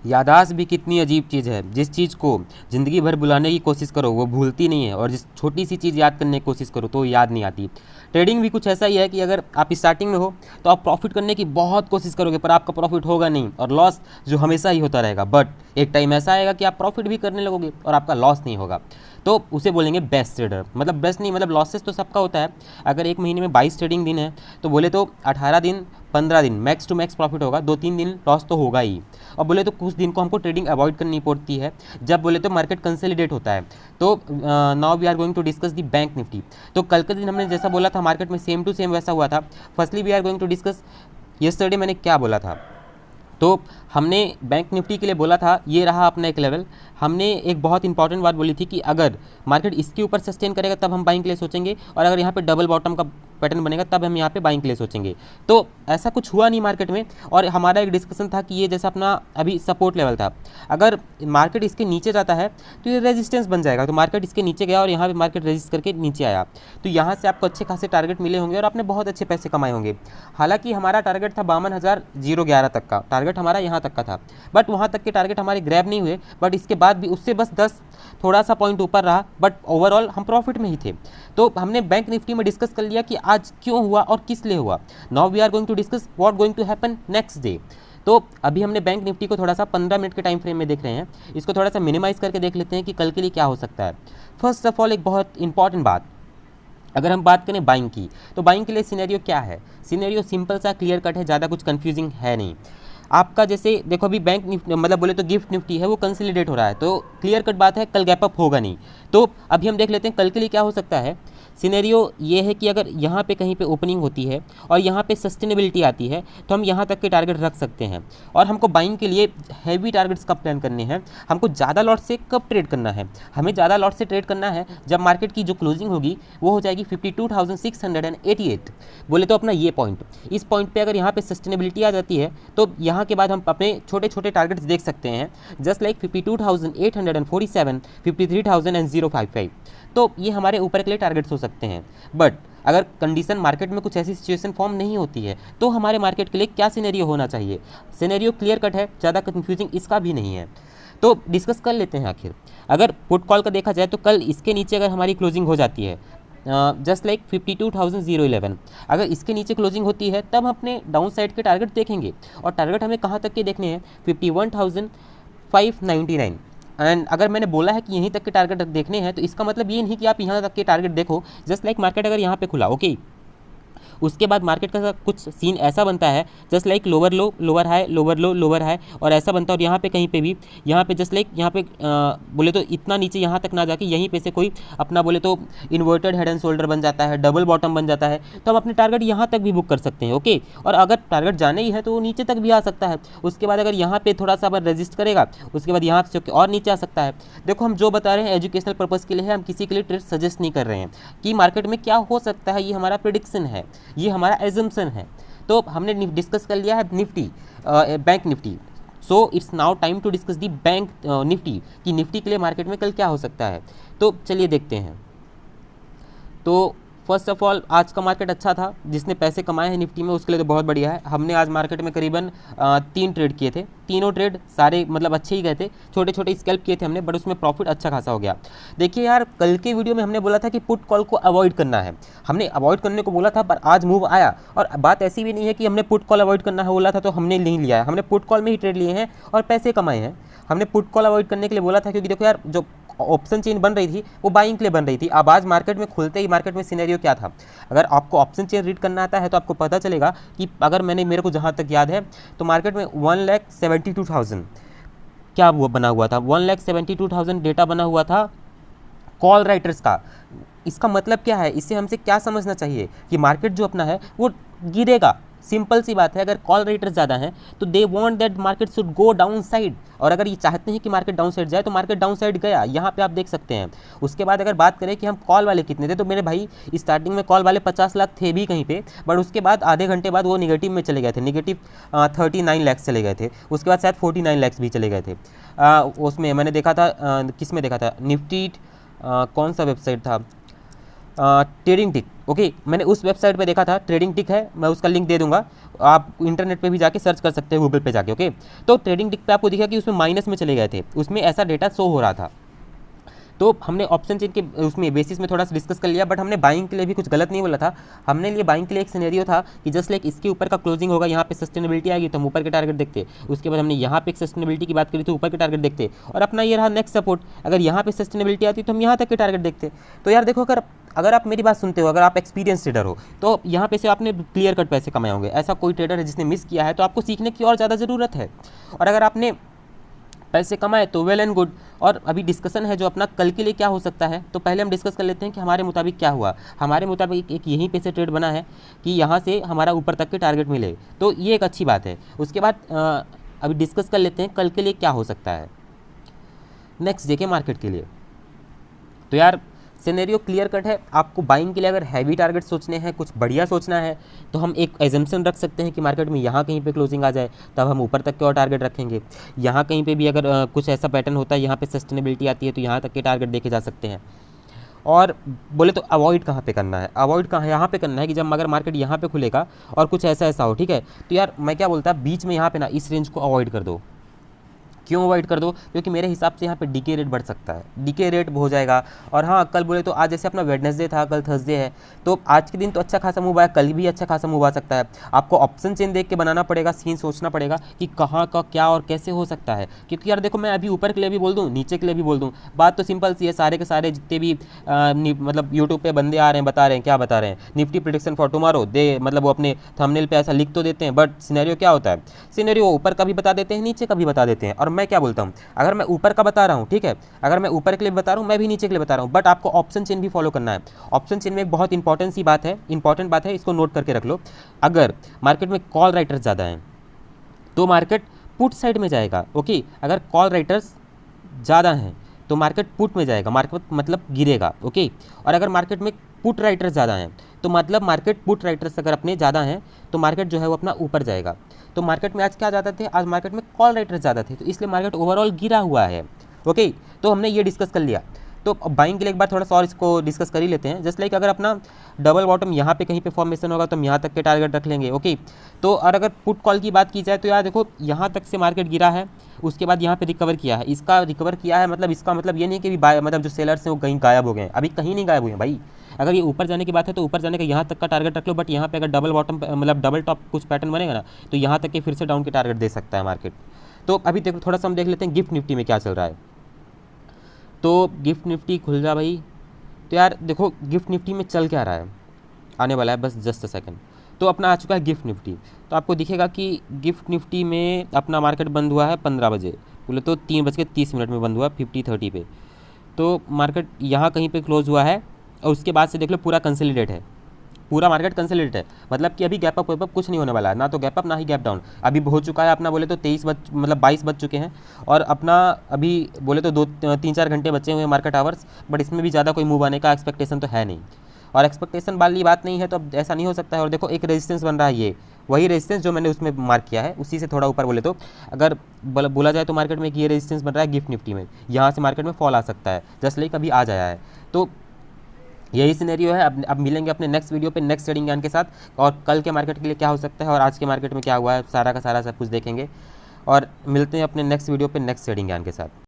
याददाश्त भी कितनी अजीब चीज़ है। जिस चीज़ को ज़िंदगी भर भुलाने की कोशिश करो वो भूलती नहीं है, और जिस छोटी सी चीज़ याद करने की कोशिश करो तो याद नहीं आती। ट्रेडिंग भी कुछ ऐसा ही है कि अगर आप स्टार्टिंग में हो तो आप प्रॉफिट करने की बहुत कोशिश करोगे, पर आपका प्रॉफिट होगा नहीं और लॉस जो हमेशा ही होता रहेगा। बट एक टाइम ऐसा आएगा कि आप प्रॉफिट भी करने लगोगे और आपका लॉस नहीं होगा, तो उसे बोलेंगे बेस्ट ट्रेडर। मतलब बेस्ट नहीं, मतलब लॉसेस तो सबका होता है। अगर एक महीने में 22 ट्रेडिंग दिन है तो बोले तो 18 दिन 15 दिन मैक्स टू मैक्स प्रॉफिट होगा, 2-3 दिन लॉस तो होगा ही। और बोले तो कुछ दिन को हमको ट्रेडिंग अवॉइड करनी पड़ती है जब बोले तो मार्केट कंसोलिडेट होता है। तो now we are going to discuss the bank Nifty. तो कल के दिन हमने जैसा बोला था मार्केट में सेम टू सेम वैसा हुआ था। Firstly we are going to discuss yesterday मैंने क्या बोला था। तो हमने बैंक निफ्टी के लिए बोला था ये रहा अपना एक लेवल। हमने एक बहुत इंपॉर्टेंट बात बोली थी कि अगर मार्केट इसके ऊपर सस्टेन करेगा तब हम बाइंग के लिए सोचेंगे, और अगर यहाँ पे डबल बॉटम का पैटर्न बनेगा तब हम यहाँ पे बाइंग के लिए सोचेंगे। तो ऐसा कुछ हुआ नहीं मार्केट में, और हमारा एक डिस्कशन था कि ये जैसा अपना अभी सपोर्ट लेवल था, अगर मार्केट इसके नीचे जाता है तो ये रेजिस्टेंस बन जाएगा। तो मार्केट इसके नीचे गया और यहाँ पे मार्केट रेजिस्ट करके नीचे आया, तो यहाँ से आपको अच्छे खासे टारगेट मिले होंगे और आपने बहुत अच्छे पैसे कमाए होंगे। हालांकि हमारा टारगेट था 52,011 तक का, टारगेट हमारा यहाँ तक का था, बट वहाँ तक के टारगेट हमारे ग्रैब नहीं हुए। बट इसके बाद भी उससे बस 10 थोड़ा सा पॉइंट ऊपर रहा, बट ओवरऑल हम प्रॉफिट में ही थे। तो हमने बैंक निफ्टी में डिस्कस कर लिया कि आज क्यों हुआ और किस लिए हुआ। Now we are going to discuss what going to happen next day. तो अभी हमने बैंक निफ्टी को थोड़ा सा 15 मिनट के टाइम फ्रेम में देख रहे हैं, इसको थोड़ा सा मिनिमाइज़ करके देख लेते हैं कि कल के लिए क्या हो सकता है। फर्स्ट ऑफ ऑल एक बहुत इंपॉर्टेंट बात, अगर हम बात करें बाइंग की, तो बाइंग के लिए सिनेरियो क्या है। सिनेरियो सिंपल सा क्लियर कट है, ज़्यादा कुछ कन्फ्यूजिंग है नहीं। आपका जैसे देखो अभी बैंक निफ्टी मतलब बोले तो गिफ्ट निफ्टी है वो कंसोलिडेट हो रहा है, तो क्लियर कट बात है कल गैप अप होगा नहीं। तो अभी हम देख लेते हैं कल के लिए क्या हो सकता है। सिनेरियो ये है कि अगर यहाँ पे कहीं पे ओपनिंग होती है और यहाँ पे सस्टेनेबिलिटी आती है तो हम यहाँ तक के टारगेट रख सकते हैं। और हमको बाइंग के लिए हैवी टारगेट्स कब प्लान करने हैं, हमको ज़्यादा लॉट से कब ट्रेड करना है। हमें ज़्यादा लॉट से ट्रेड करना है जब मार्केट की जो क्लोजिंग होगी वो हो जाएगी 52,688। बोले तो अपना ये पॉइंट, इस पॉइंट पे अगर यहाँ पे सस्टेनेबिलिटी आ जाती है तो यहाँ के बाद हम अपने छोटे छोटे टारगेट्स देख सकते हैं, जस्ट लाइक 52,847, 53,055। तो ये हमारे ऊपर के लिए टारगेट्स हो सकते हैं। बट अगर कंडीशन मार्केट में कुछ ऐसी सिचुएशन फॉर्म नहीं होती है तो हमारे मार्केट के लिए क्या सिनेरियो होना चाहिए। सिनेरियो क्लियर कट है, ज़्यादा कंफ्यूजिंग इसका भी नहीं है। तो डिस्कस कर लेते हैं। आखिर अगर पुट कॉल का देखा जाए तो कल इसके नीचे अगर हमारी क्लोजिंग हो जाती है जस्ट लाइक 52,011, अगर इसके नीचे क्लोजिंग होती है तब हम अपने डाउन साइड के टारगेट देखेंगे। और टारगेट हमें कहाँ तक के देखने हैं, 51,599। एंड अगर मैंने बोला है कि यहीं तक के टारगेट देखने हैं तो इसका मतलब ये नहीं कि आप यहाँ तक के टारगेट देखो। जस्ट लाइक मार्केट अगर यहाँ पे खुला ओके, उसके बाद मार्केट का कुछ सीन ऐसा बनता है जस्ट लाइक लोअर लो लोअर हाई लोअर लो लोअर हाई और ऐसा बनता है। और यहाँ पे कहीं पे भी यहाँ पे जस्ट लाइक यहाँ पे बोले तो इतना नीचे यहाँ तक ना जाके यहीं पे से कोई अपना बोले तो इन्वर्टेड हेड एंड शोल्डर बन जाता है, डबल बॉटम बन जाता है, तो हम अपने टारगेट यहाँ तक भी बुक कर सकते हैं ओके। और अगर टारगेट जाने ही है तो वो नीचे तक भी आ सकता है। उसके बाद अगर यहाँ पे थोड़ा सा रेजिस्ट करेगा उसके बाद यहाँ से और नीचे आ सकता है। देखो हम जो बता रहे हैं एजुकेशनल पर्पज़ के लिए है, हम किसी के लिए ट्रेड सजेस्ट नहीं कर रहे हैं कि मार्केट में क्या हो सकता है। ये हमारा प्रेडिक्शन है, ये हमारा एजम्पशन है। तो हमने डिस्कस कर लिया है Nifty bank Nifty. So it's now time to discuss the bank Nifty कि निफ्टी के लिए मार्केट में कल क्या हो सकता है। तो चलिए देखते हैं। तो फर्स्ट ऑफ ऑल आज का मार्केट अच्छा था, जिसने पैसे कमाए हैं निफ्टी में उसके लिए तो बहुत बढ़िया है। हमने आज मार्केट में करीबन 3 ट्रेड किए थे, तीनों ट्रेड सारे मतलब अच्छे ही गए थे, छोटे छोटे स्कैल्प किए थे हमने, बट उसमें प्रॉफिट अच्छा खासा हो गया। देखिए यार कल के वीडियो में हमने बोला था कि पुट कॉल को अवॉइड करना है, हमने अवॉइड करने को बोला था, पर आज मूव आया। और बात ऐसी भी नहीं है कि हमने पुट कॉल अवॉइड करना है बोला था तो हमने नहीं लिया है, हमने पुट कॉल में ही ट्रेड लिए हैं और पैसे कमाए हैं। हमने पुट कॉल अवॉइड करने के लिए बोला था क्योंकि देखो यार जो ऑप्शन चेन बन रही थी वो बाइंग के लिए बन रही थी। अब आज मार्केट में खुलते ही मार्केट में सिनेरियो क्या था, अगर आपको ऑप्शन चेन रीड करना आता है तो आपको पता चलेगा कि अगर मेरे को जहाँ तक याद है तो मार्केट में 1,72,000 क्या वो बना हुआ था, 1,72,000 डेटा बना हुआ था कॉल राइटर्स का। इसका मतलब क्या है, इससे हमसे क्या समझना चाहिए कि मार्केट जो अपना है वो गिरेगा। सिंपल सी बात है, अगर कॉल रेटर्स ज़्यादा हैं तो they want that market should go down side, और अगर ये चाहते हैं कि मार्केट डाउन साइड जाए तो मार्केट डाउन साइड गया, यहाँ पे आप देख सकते हैं। उसके बाद अगर बात करें कि हम कॉल वाले कितने थे, तो मेरे भाई स्टार्टिंग में कॉल वाले 50 लाख थे भी कहीं पे, बट उसके बाद आधे घंटे बाद वो निगेटिव में चले गए थे, निगेटिव 39 लाख चले गए थे, उसके बाद शायद 49 लाख भी चले गए थे। उसमें मैंने देखा था किस में देखा था, निफ्टी कौन सा वेबसाइट था, ट्रेडिंग टिक। ओके, मैंने उस वेबसाइट पे देखा था, ट्रेडिंग टिक है, मैं उसका लिंक दे दूंगा, आप इंटरनेट पे भी जाके सर्च कर सकते हैं, गूगल पे जाके। ओके, तो ट्रेडिंग टिक पे आपको दिखा कि उसमें माइनस में चले गए थे, उसमें ऐसा डेटा शो हो रहा था। तो हमने ऑप्शन चेन के उसमें बेसिस में थोड़ा सा डिस्कस कर लिया, बट हमने बाइंग के लिए भी कुछ गलत नहीं बोला था। हमने लिए बाइंग के लिए एक सिनेरियो था कि जस्ट लाइक इसके ऊपर का क्लोजिंग होगा, यहाँ पे सस्टेनेबिलिटी आएगी तो हम ऊपर के टारगेट देखते, उसके बाद हमने यहाँ पे एक सस्टेनेबिलिटी की बात करी तो ऊपर के टारगेट देखते, और अपना ये रहा नेक्स्ट सपोर्ट, अगर यहाँ पे सस्टेनेबिलिटी आती तो हम यहाँ तक के टारगेट देखते। तो यार देखो, अगर आप मेरी बात सुनते हो, अगर आप एक्सपीरियंस ट्रेडर हो, तो यहाँ पे से आपने क्लियर कट पैसे कमाए होंगे। ऐसा कोई ट्रेडर है जिसने मिस किया है, तो आपको सीखने की और ज़्यादा ज़रूरत है। और अगर आपने पैसे कमाए तो वेल एंड गुड। और अभी डिस्कशन है जो अपना कल के लिए क्या हो सकता है, तो पहले हम डिस्कस कर लेते हैं कि हमारे मुताबिक क्या हुआ। हमारे मुताबिक एक यहीं पे से ट्रेड बना है कि यहाँ से हमारा ऊपर तक के टारगेट मिले, तो ये एक अच्छी बात है। उसके बाद अभी डिस्कस कर लेते हैं कल के लिए क्या हो सकता है नेक्स्ट डे के मार्केट के लिए। तो यार सिनेरियो क्लियर कट है। आपको बाइंग के लिए अगर हैवी टारगेट सोचने हैं, कुछ बढ़िया सोचना है, तो हम एक एजम्पशन रख सकते हैं कि मार्केट में यहाँ कहीं पे क्लोजिंग आ जाए, तब हम ऊपर तक के और टारगेट रखेंगे। यहाँ कहीं पे भी अगर कुछ ऐसा पैटर्न होता है, यहाँ पे सस्टेनेबिलिटी आती है, तो यहाँ तक के टारगेट देखे जा सकते हैं। और बोले तो अवॉइड कहाँ पे करना है, अवॉइड कहाँ यहाँ पे करना है कि जब अगर मार्केट यहाँ पे खुलेगा और कुछ ऐसा ऐसा हो, ठीक है, तो यार मैं क्या बोलता, बीच में यहाँ पे ना इस रेंज को अवॉइड कर दो। क्यों अवॉइड कर दो? क्योंकि मेरे हिसाब से यहाँ पे डीके रेट बढ़ सकता है, डीके रेट हो जाएगा। और हाँ, कल बोले तो आज जैसे अपना वेडनेसडे था, कल थर्सडे है, तो आज के दिन तो अच्छा खासा मूव आया, कल भी अच्छा खासा मूव आ सकता है। आपको ऑप्शन चेन देख के बनाना पड़ेगा, सीन सोचना पड़ेगा कि कहाँ का क्या और कैसे हो सकता है। क्योंकि यार देखो, मैं अभी ऊपर के लिए भी बोल दूँ, नीचे के लिए भी बोल दूँ, बात तो सिंपल सी है। सारे के सारे जितने भी मतलब यूट्यूब पे बंदे आ रहे हैं, बता रहे हैं, क्या बता रहे हैं, निफ्टी प्रेडिक्शन फॉर टुमारो दे, मतलब वो अपने थंबनेल पे ऐसा लिख तो देते हैं, बट सिनेरियो क्या होता है, सिनेरियो ऊपर का भी बता देते हैं, नीचे का भी बता देते हैं। और मैं क्या बोलता हूँ, अगर मैं ऊपर का बता रहा हूँ, ठीक है, अगर मैं ऊपर के लिए बता रहा हूँ, मैं भी नीचे के लिए बता रहा हूँ, बट आपको ऑप्शन चेन भी फॉलो करना है। ऑप्शन चेन में एक बहुत इंपॉर्टेंट सी बात है, इंपॉर्टेंट बात है, इसको नोट करके रख लो। अगर मार्केट में कॉल राइटर्स ज़्यादा हैं तो मार्केट पुट साइड में जाएगा। ओके, अगर कॉल राइटर्स ज़्यादा हैं तो मार्केट पुट में जाएगा, मार्केट मतलब गिरेगा। ओके, और अगर मार्केट में पुट राइटर्स ज़्यादा हैं तो मतलब मार्केट पुट राइटर्स अगर अपने ज़्यादा हैं तो मार्केट जो है वो अपना ऊपर जाएगा। तो मार्केट में आज क्या ज़्यादा थे, आज मार्केट में कॉल राइटर्स ज़्यादा थे, तो इसलिए मार्केट ओवरऑल गिरा हुआ है। ओके, तो हमने ये डिस्कस कर लिया। तो बाइंग के लिए एक बार थोड़ा सा और इसको डिस्कस कर ही लेते हैं। जस्ट लाइक अगर अपना डबल बॉटम यहाँ पे कहीं पे फॉर्मेशन होगा तो हम यहाँ तक के टारगेट रख लेंगे। ओके, तो और अगर पुट कॉल की बात की जाए तो यार देखो, यहाँ तक से मार्केट गिरा है, उसके बाद यहाँ पे रिकवर किया है। इसका रिकवर किया है मतलब इसका मतलब ये नहीं कि मतलब जो सेलर्स हैं वो कहीं गायब हो गए हैं, अभी कहीं नहीं गायब हुए हैं भाई। अगर ये ऊपर जाने की बात है तो ऊपर जाने का यहाँ तक का टारगेट रख लो, बट यहाँ पे अगर डबल बॉटम मतलब डबल टॉप कुछ पैटर्न बनेगा ना, तो यहाँ तक के फिर से डाउन के टारगेट दे सकता है मार्केट। तो अभी देखो थोड़ा सा हम देख लेते हैं गिफ्ट निफ्टी में क्या चल रहा है। तो गिफ्ट निफ्टी खुल जा भाई। तो यार देखो गिफ्ट निफ्टी में चल क्या रहा है, आने वाला है, बस जस्ट अ सेकंड। तो अपना आ चुका है गिफ्ट निफ्टी। तो आपको दिखेगा कि गिफ्ट निफ्टी में अपना मार्केट बंद हुआ है 15 बजे, बोले तो 3:30 में बंद हुआ 50-30 पे। तो मार्केट यहाँ कहीं पे क्लोज हुआ है, और उसके बाद से देख लो पूरा कंसोलिडेट है, पूरा मार्केट कंसोलिडेट है। मतलब कि अभी गैप अप वेप अप कुछ नहीं होने वाला है, ना तो गैप अप ना ही गैप डाउन। अभी हो चुका है अपना बोले तो 22 बज चुके हैं, और अपना अभी बोले तो 3-4 घंटे बचे हुए हैं मार्केट आवर्स, बट इसमें भी ज़्यादा कोई मूव आने का एक्सपेक्टेशन तो है नहीं। और एक्सपेक्टेशन वाली बात नहीं है तो अब ऐसा नहीं हो सकता है। और देखो एक रेजिस्टेंस बन रहा है, ये वही रेजिस्टेंस जो मैंने उसमें मार्क किया है, उसी से थोड़ा ऊपर बोले तो अगर बोला जाए तो मार्केट में ये रेजिस्टेंस बन रहा है गिफ्ट निफ्टी में, यहाँ से मार्केट में फॉल आ सकता है, जस्ट लाइक अभी आज आया है। तो यही सिनेरियो है। अब मिलेंगे अपने नेक्स्ट वीडियो पे नेक्स्ट ट्रेडिंग ज्ञान के साथ, और कल के मार्केट के लिए क्या हो सकता है और आज के मार्केट में क्या हुआ है, सारा का सारा सब कुछ देखेंगे। और मिलते हैं अपने नेक्स्ट वीडियो पे नेक्स्ट ट्रेडिंग ज्ञान के साथ।